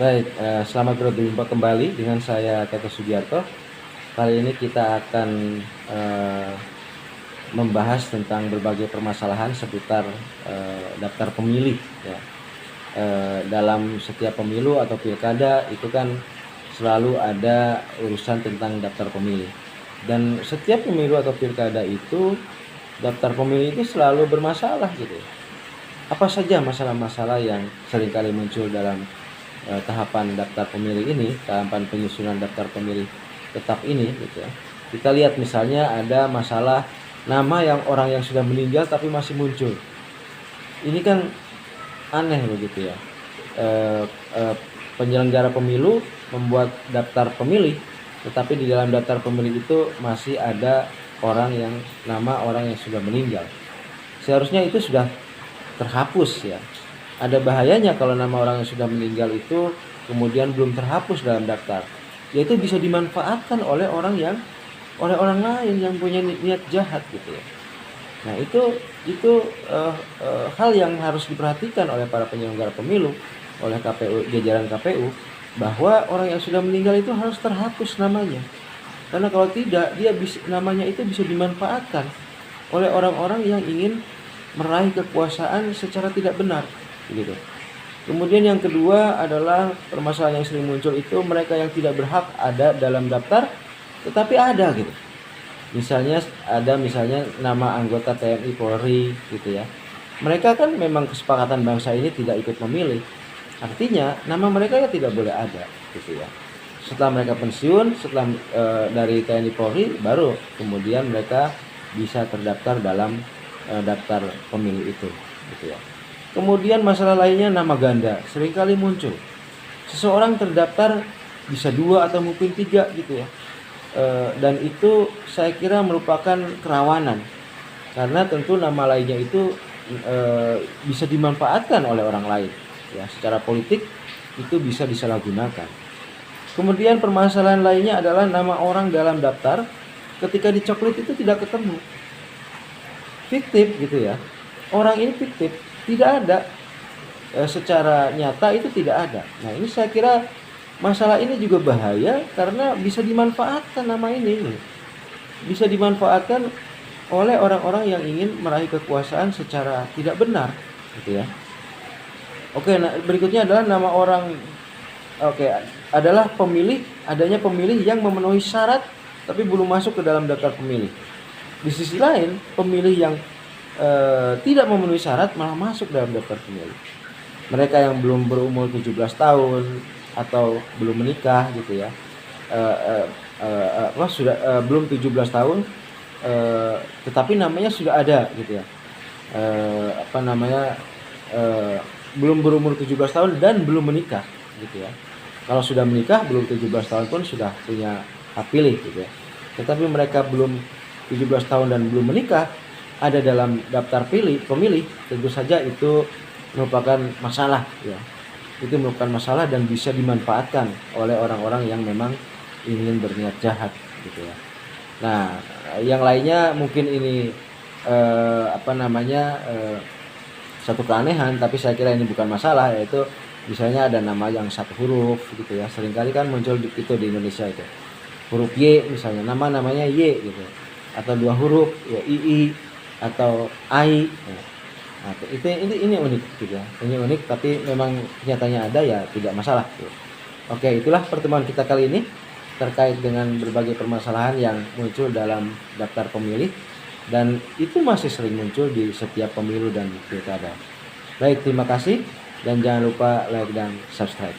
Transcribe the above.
Baik, selamat berjumpa kembali dengan saya Toto Sugiarto. Kali ini kita akan membahas tentang berbagai permasalahan seputar daftar pemilih ya. Dalam setiap pemilu atau pilkada itu kan selalu ada urusan tentang daftar pemilih. Dan setiap pemilu atau pilkada itu daftar pemilih itu selalu bermasalah gitu. Apa saja masalah-masalah yang seringkali muncul dalam tahapan daftar pemilih ini, tahapan penyusunan daftar pemilih tetap ini gitu ya. Kita lihat misalnya ada masalah nama yang orang yang sudah meninggal tapi masih muncul. Ini kan aneh begitu ya. Penyelenggara pemilu membuat daftar pemilih, tetapi di dalam daftar pemilih itu masih ada nama orang yang sudah meninggal. Seharusnya itu sudah terhapus ya. Ada bahayanya kalau nama orang yang sudah meninggal itu kemudian belum terhapus dalam daftar. Yaitu bisa dimanfaatkan oleh orang lain yang punya niat jahat gitu ya. Nah, itu hal yang harus diperhatikan oleh para penyelenggara pemilu, oleh KPU, jajaran KPU, bahwa orang yang sudah meninggal itu harus terhapus namanya. Karena kalau tidak, namanya itu bisa dimanfaatkan oleh orang-orang yang ingin meraih kekuasaan secara tidak benar gitu. Kemudian yang kedua adalah permasalahan yang sering muncul itu mereka yang tidak berhak ada dalam daftar tetapi ada gitu. Misalnya nama anggota TNI Polri gitu ya. Mereka kan memang kesepakatan bangsa ini tidak ikut memilih. Artinya nama mereka ya tidak boleh ada gitu ya. Setelah mereka pensiun, dari TNI Polri baru kemudian mereka bisa terdaftar dalam daftar pemilih itu gitu ya. Kemudian masalah lainnya nama ganda seringkali muncul. Seseorang terdaftar bisa 2 atau mungkin 3 gitu ya. Dan itu saya kira merupakan kerawanan. Karena tentu nama lainnya itu bisa dimanfaatkan oleh orang lain. Ya, secara politik itu bisa disalahgunakan. Kemudian permasalahan lainnya adalah nama orang dalam daftar ketika dicoklit itu tidak ketemu. Fiktif gitu ya. Orang ini fiktif. Tidak ada secara nyata itu tidak ada. Nah, ini saya kira masalah ini juga bahaya karena bisa dimanfaatkan nama ini. Bisa dimanfaatkan oleh orang-orang yang ingin meraih kekuasaan secara tidak benar gitu ya. Oke, nah berikutnya adalah nama orang adalah adanya pemilih yang memenuhi syarat tapi belum masuk ke dalam daftar pemilih. Di sisi lain, pemilih yang tidak memenuhi syarat malah masuk dalam daftar pemilih. Mereka yang belum berumur 17 tahun atau belum menikah gitu ya, belum 17 tahun tetapi namanya sudah ada gitu ya, belum berumur 17 tahun dan belum menikah gitu ya. Kalau sudah menikah belum 17 tahun pun sudah punya hak pilih gitu ya. Tetapi mereka belum 17 tahun dan belum menikah ada dalam daftar pemilih, tentu saja itu merupakan masalah ya. Itu merupakan masalah dan bisa dimanfaatkan oleh orang-orang yang memang ingin berniat jahat gitu ya. Nah, yang lainnya mungkin ini satu keanehan, tapi saya kira ini bukan masalah, yaitu misalnya ada nama yang satu huruf gitu ya. Seringkali kan muncul itu di Indonesia itu. Huruf Y misalnya, namanya Y gitu. Atau 2 huruf ya II atau AI. Nah, ini unik gitu ya. Ini unik tapi memang nyatanya ada ya tidak masalah gitu. Oke, itulah pertemuan kita kali ini terkait dengan berbagai permasalahan yang muncul dalam daftar pemilih dan itu masih sering muncul di setiap pemilu dan pilkada. Baik, terima kasih dan jangan lupa like dan subscribe.